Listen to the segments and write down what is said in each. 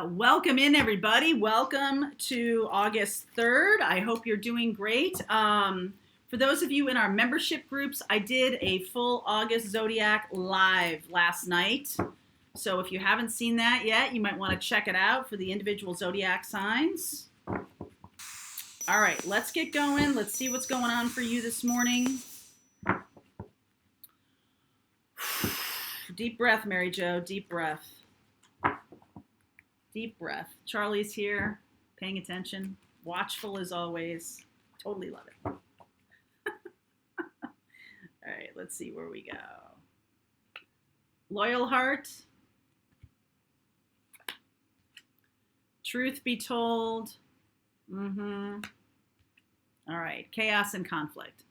Welcome in, everybody. Welcome to August 3rd. I hope you're doing great. For those of you in our membership groups, I did a full August Zodiac live last night. So if you haven't seen that yet, you might want to check it out for the individual Zodiac signs. All right, let's get going. Let's see what's going on for you this morning. Deep breath, Mary Jo. Deep breath. Deep breath. Charlie's here, paying attention, watchful as always. Totally love it. All right, let's see where we go. Loyal heart. Truth be told. All right, chaos and conflict.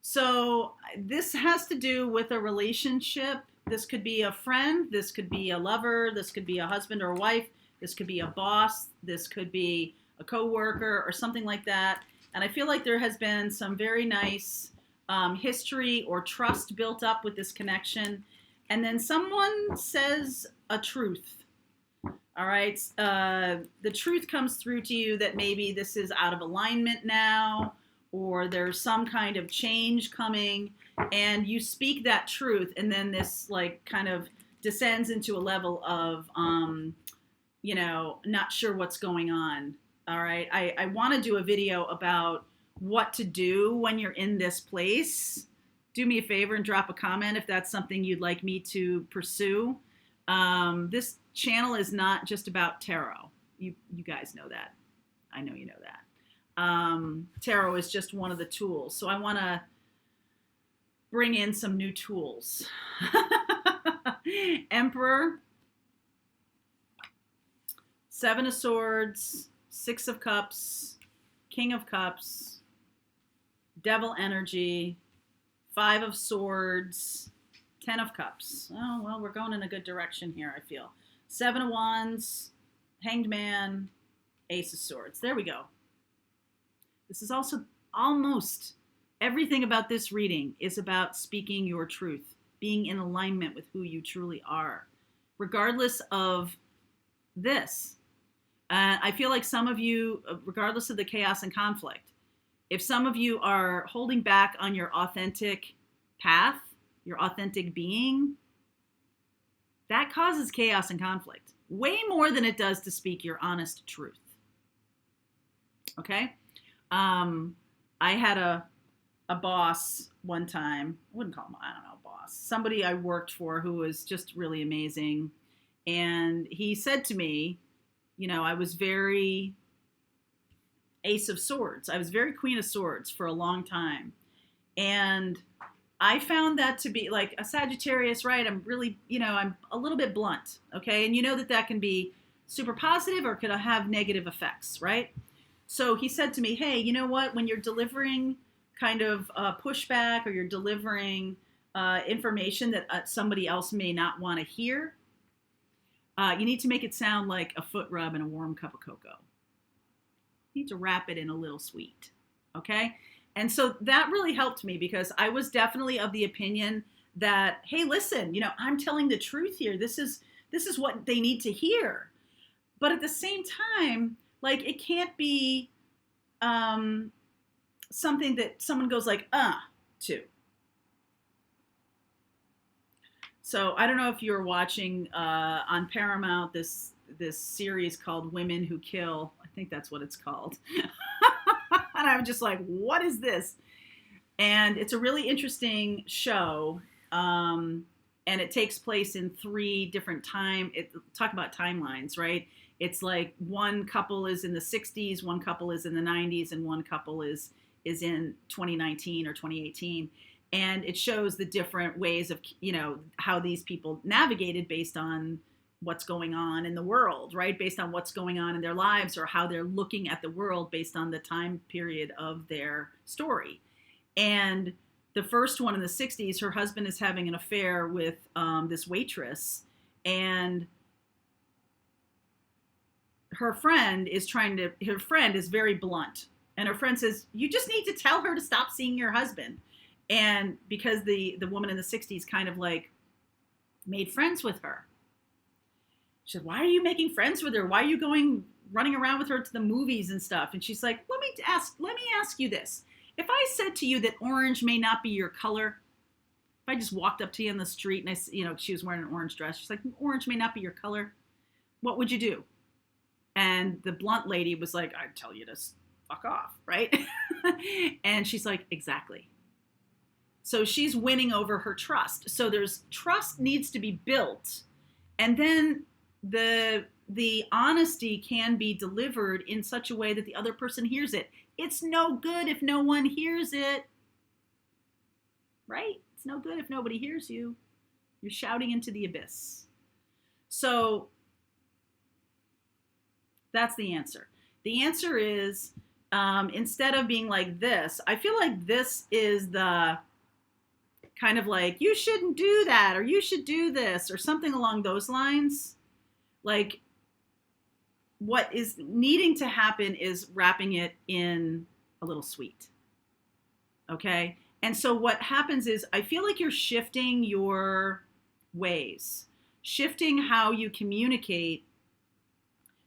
So this has to do with a relationship. This could be a friend. This could be a lover. This could be a husband or a wife. This could be a boss. This could be a coworker or something like that. And I feel like there has been some very nice history or trust built up with this connection. And then someone says a truth. All right. The truth comes through to you that maybe this is out of alignment now, or there's some kind of change coming, and you speak that truth. And then this like kind of descends into a level of, not sure what's going on. All right. I want to do a video about what to do when you're in this place. Do me a favor and drop a comment if that's something you'd like me to pursue. This channel is not just about tarot. You guys know that. I know you know that. Tarot is just one of the tools. So I want to bring in some new tools. Emperor. Seven of Swords, Six of Cups, King of Cups, Devil energy, Five of Swords, 10 of Cups. Oh, well, we're going in a good direction here, I feel. Seven of Wands, Hanged Man, Ace of Swords. There we go. This is also almost everything about this reading is about speaking your truth, being in alignment with who you truly are, regardless of this. I feel like some of you, regardless of the chaos and conflict, if some of you are holding back on your authentic path, your authentic being, that causes chaos and conflict way more than it does to speak your honest truth. Okay? I had a boss one time. I wouldn't call him, I don't know, boss. Somebody I worked for who was just really amazing. And he said to me, I was very Ace of Swords. I was very Queen of Swords for a long time. And I found that to be like a Sagittarius, right? I'm really, I'm a little bit blunt, okay? And you know that can be super positive or could have negative effects, right? So he said to me, hey, you know what? When you're delivering kind of pushback or you're delivering information that somebody else may not want to hear, you need to make it sound like a foot rub and a warm cup of cocoa. You need to wrap it in a little sweet, okay? And so that really helped me because I was definitely of the opinion that, hey, listen, I'm telling the truth here. This is what they need to hear. But at the same time, like it can't be something that someone goes like, to. So I don't know if you're watching on Paramount this series called Women Who Kill. I think that's what it's called. And I'm just like, what is this? And it's a really interesting show. And it takes place in 3 different talk about timelines, right? It's like one couple is in the 60s, one couple is in the 90s, and one couple is in 2019 or 2018. And it shows the different ways of, how these people navigated based on what's going on in the world, right? Based on what's going on in their lives or how they're looking at the world based on the time period of their story. And the first one in the 60s, her husband is having an affair with this waitress, and her friend is very blunt. And her friend says, you just need to tell her to stop seeing your husband. And because the woman in the 60s kind of like made friends with her, She said, why are you making friends with her? Why are you running around with her to the movies and stuff? And she's like, let me ask you this. If I said to you that orange may not be your color, if I just walked up to you in the street and she was wearing an orange dress, she's like, orange may not be your color, what would you do? And the blunt lady was like, I'd tell you to fuck off, right? And she's like, exactly. So she's winning over her trust. So there's trust needs to be built. And then the honesty can be delivered in such a way that the other person hears it. It's no good if no one hears it, right? It's no good if nobody hears you. You're shouting into the abyss. So that's the answer. The answer is, instead of being like this, I feel like this is the kind of like, you shouldn't do that, or you should do this, or something along those lines. Like, what is needing to happen is wrapping it in a little sweet. Okay? And so what happens is, I feel like you're shifting your ways, shifting how you communicate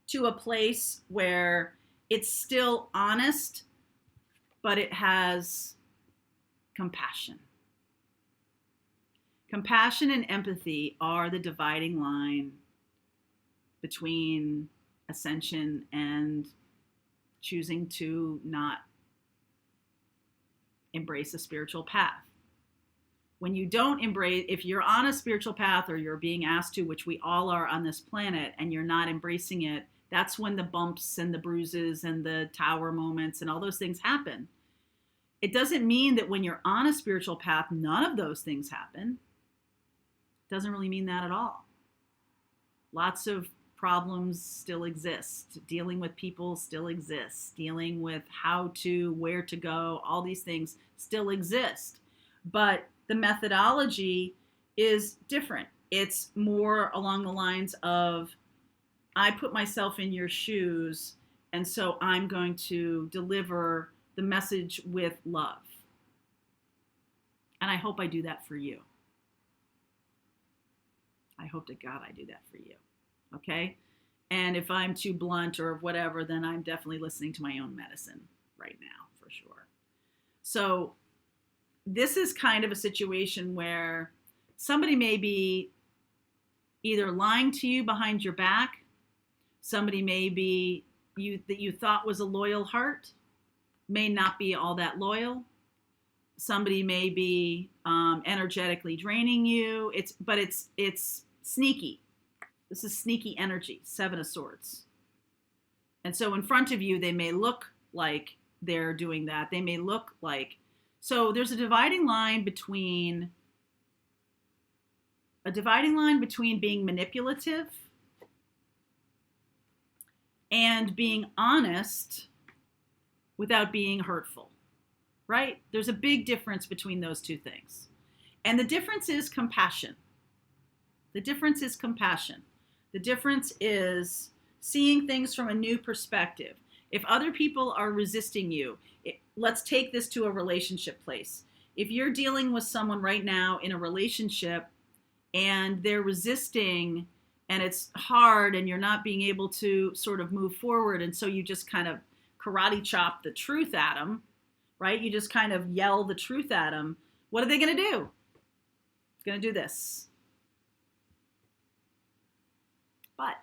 to a place where it's still honest, but it has compassion. Compassion and empathy are the dividing line between ascension and choosing to not embrace a spiritual path. When you don't embrace, if you're on a spiritual path or you're being asked to, which we all are on this planet, and you're not embracing it, that's when the bumps and the bruises and the tower moments and all those things happen. It doesn't mean that when you're on a spiritual path, none of those things happen. It doesn't really mean that at all. Lots of problems still exist. Dealing with people still exists. Dealing with where to go, all these things still exist. But the methodology is different. It's more along the lines of, I put myself in your shoes, and so I'm going to deliver the message with love. And I hope I do that for you. I hope to God I do that for you. Okay? And if I'm too blunt or whatever, then I'm definitely listening to my own medicine right now, for sure. So this is kind of a situation where somebody may be either lying to you behind your back, somebody may be that you thought was a loyal heart, may not be all that loyal. Somebody may be energetically draining you. It's sneaky. This is sneaky energy, 7 of Swords. And so in front of you, they may look like they're doing that. They may look like, so there's a dividing line between being manipulative and being honest without being hurtful, right? There's a big difference between those two things. And the difference is compassion. The difference is compassion. The difference is seeing things from a new perspective. If other people are resisting you, let's take this to a relationship place. If you're dealing with someone right now in a relationship and they're resisting and it's hard and you're not being able to sort of move forward, and so you just kind of karate chop the truth at them, right? You just kind of yell the truth at them. What are they going to do? It's going to do this. But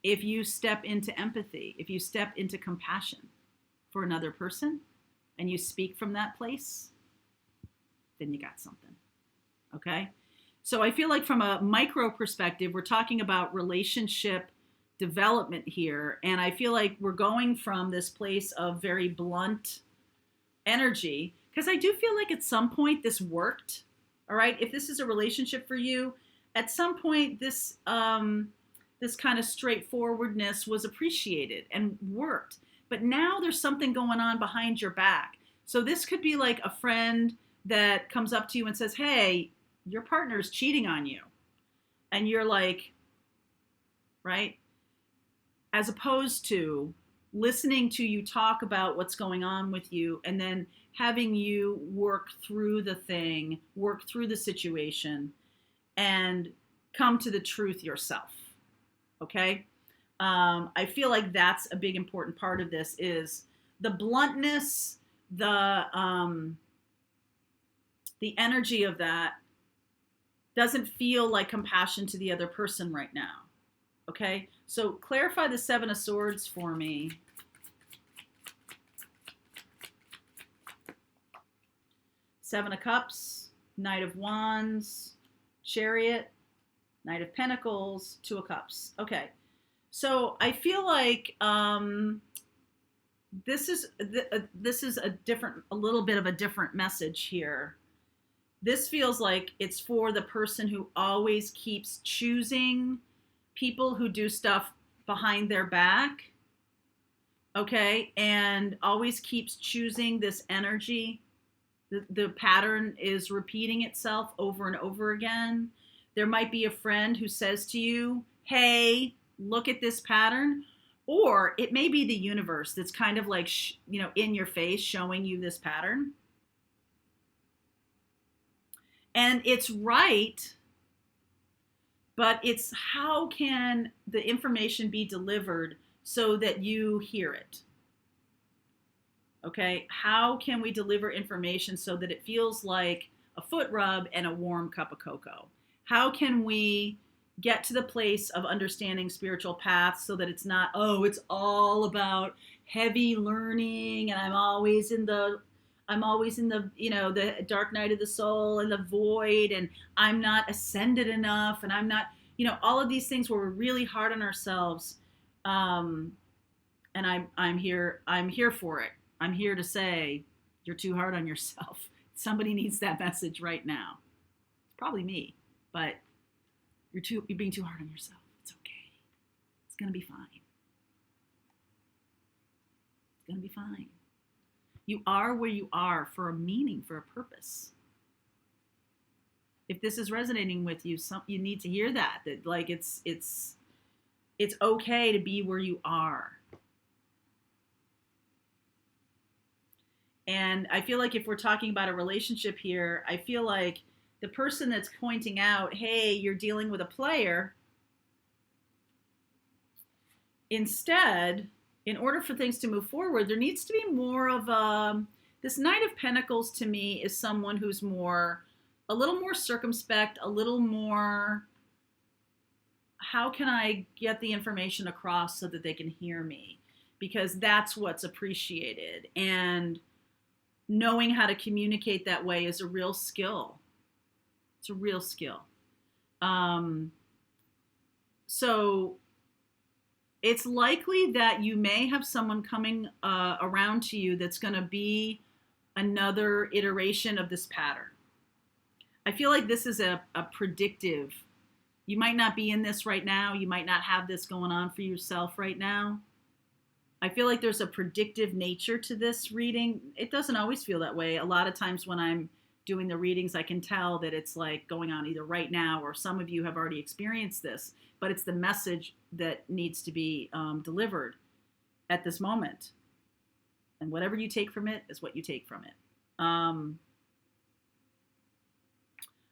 if you step into empathy, if you step into compassion for another person and you speak from that place, then you got something. Okay? So I feel like from a micro perspective, we're talking about relationship development here. And I feel like we're going from this place of very blunt energy, because I do feel like at some point this worked. All right? If this is a relationship for you, at some point this this kind of straightforwardness was appreciated and worked. But now there's something going on behind your back. So this could be like a friend that comes up to you and says, hey, your partner's cheating on you. And you're like, right? As opposed to listening to you talk about what's going on with you and then having you work through the thing, work through the situation, and come to the truth yourself. Okay. I feel like that's a big important part of this is the bluntness, the energy of that doesn't feel like compassion to the other person right now. Okay, so clarify the Seven of Swords for me. Seven of Cups, Knight of Wands, Chariot, Knight of Pentacles, Two of Cups. Okay, so I feel like this is a little bit of a different message here. This feels like it's for the person who always keeps choosing people who do stuff behind their back, okay, and always keeps choosing this energy. The pattern is repeating itself over and over again. There might be a friend who says to you, hey, look at this pattern. Or it may be the universe that's kind of like, in your face showing you this pattern. And it's right, but it's how can the information be delivered so that you hear it? Okay, how can we deliver information so that it feels like a foot rub and a warm cup of cocoa? How can we get to the place of understanding spiritual paths so that it's not, oh, it's all about heavy learning and I'm always in the the dark night of the soul and the void, and I'm not ascended enough, and I'm not, all of these things where we're really hard on ourselves. And I'm here for it. I'm here to say you're too hard on yourself. Somebody needs that message right now. It's probably me, but you're being too hard on yourself. It's okay. It's gonna be fine. It's gonna be fine. You are where you are for a meaning, for a purpose. If this is resonating with you, you need to hear that like it's okay to be where you are. And I feel like if we're talking about a relationship here, I feel like the person that's pointing out, hey, you're dealing with a player, instead, in order for things to move forward, there needs to be more of this Knight of Pentacles to me is someone who's a little more circumspect, a little more, how can I get the information across so that they can hear me? Because that's what's appreciated. And knowing how to communicate that way is a real skill. It's a real skill. So it's likely that you may have someone coming around to you that's going to be another iteration of this pattern. I feel like this is a predictive. You might not be in this right now. You might not have this going on for yourself right now. I feel like there's a predictive nature to this reading. It doesn't always feel that way. A lot of times when I'm doing the readings, I can tell that it's like going on either right now or some of you have already experienced this, but it's the message that needs to be delivered at this moment. And whatever you take from it is what you take from it. I'm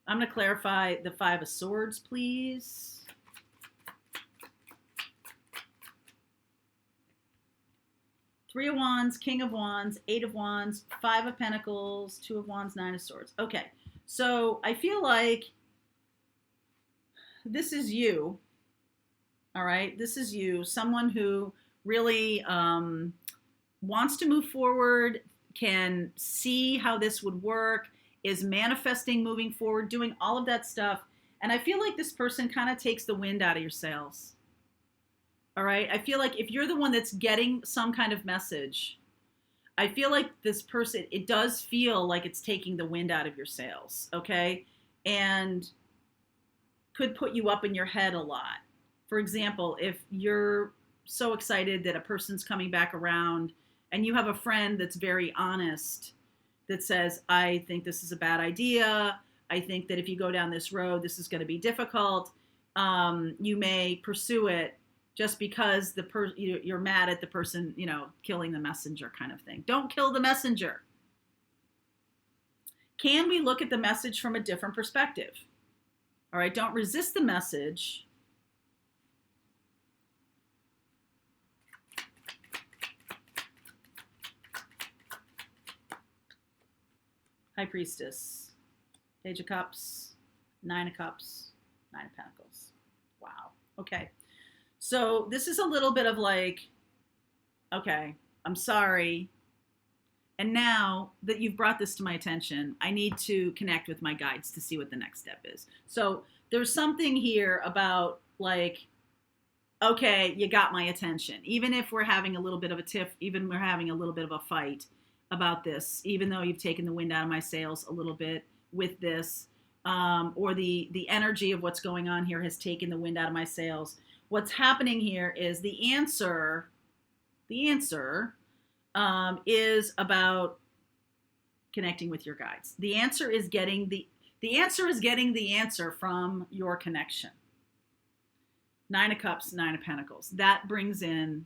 going to clarify the Five of Swords, please. Three of Wands, King of Wands, Eight of Wands, Five of Pentacles, Two of Wands, Nine of Swords. Okay, so I feel like this is you, all right? This is you, someone who really wants to move forward, can see how this would work, is manifesting moving forward, doing all of that stuff. And I feel like this person kind of takes the wind out of your sails. All right. I feel like if you're the one that's getting some kind of message, I feel like this person, it does feel like it's taking the wind out of your sails. Okay. And could put you up in your head a lot. For example, if you're so excited that a person's coming back around and you have a friend that's very honest that says, I think this is a bad idea. I think that if you go down this road, this is going to be difficult. You may pursue it just because you're mad at the person, killing the messenger kind of thing. Don't kill the messenger. Can we look at the message from a different perspective? All right, don't resist the message. High Priestess, Page of Cups, Nine of Cups, Nine of Pentacles. Wow. Okay. So this is a little bit of like, okay, I'm sorry. And now that you've brought this to my attention, I need to connect with my guides to see what the next step is. So there's something here about like, okay, you got my attention. Even if we're having a little bit of a tiff, even we're having a little bit of a fight about this, even though you've taken the wind out of my sails a little bit with this, or the energy of what's going on here has taken the wind out of my sails. What's happening here is the answer is about connecting with your guides. The answer is getting the answer from your connection. Nine of Cups, Nine of Pentacles. That brings in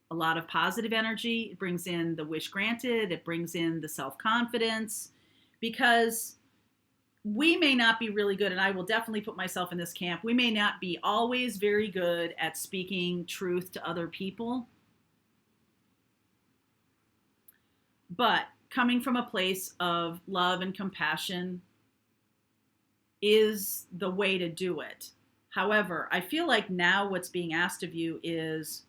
a lot of positive energy. It brings in the wish granted. It brings in the self-confidence, because we may not be really good, and I will definitely put myself in this camp. We may not be always very good at speaking truth to other people. But coming from a place of love and compassion is the way to do it. However, I feel like now what's being asked of you is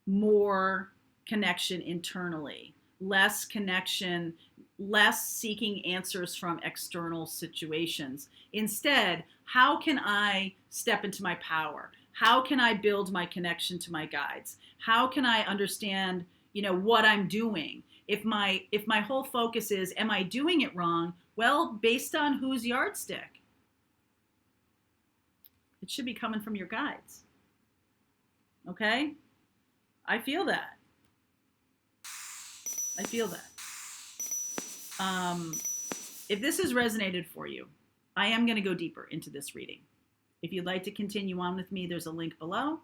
more connection internally, less connection, less seeking answers from external situations. Instead, how can I step into my power? How can I build my connection to my guides? How can I understand, what I'm doing? If my whole focus is, am I doing it wrong? Well, based on whose yardstick? It should be coming from your guides. Okay? I feel that. If this has resonated for you, I am going to go deeper into this reading. If you'd like to continue on with me, there's a link below.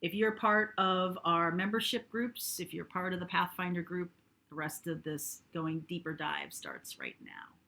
If you're part of our membership groups, if you're part of the Pathfinder group, the rest of this going deeper dive starts right now.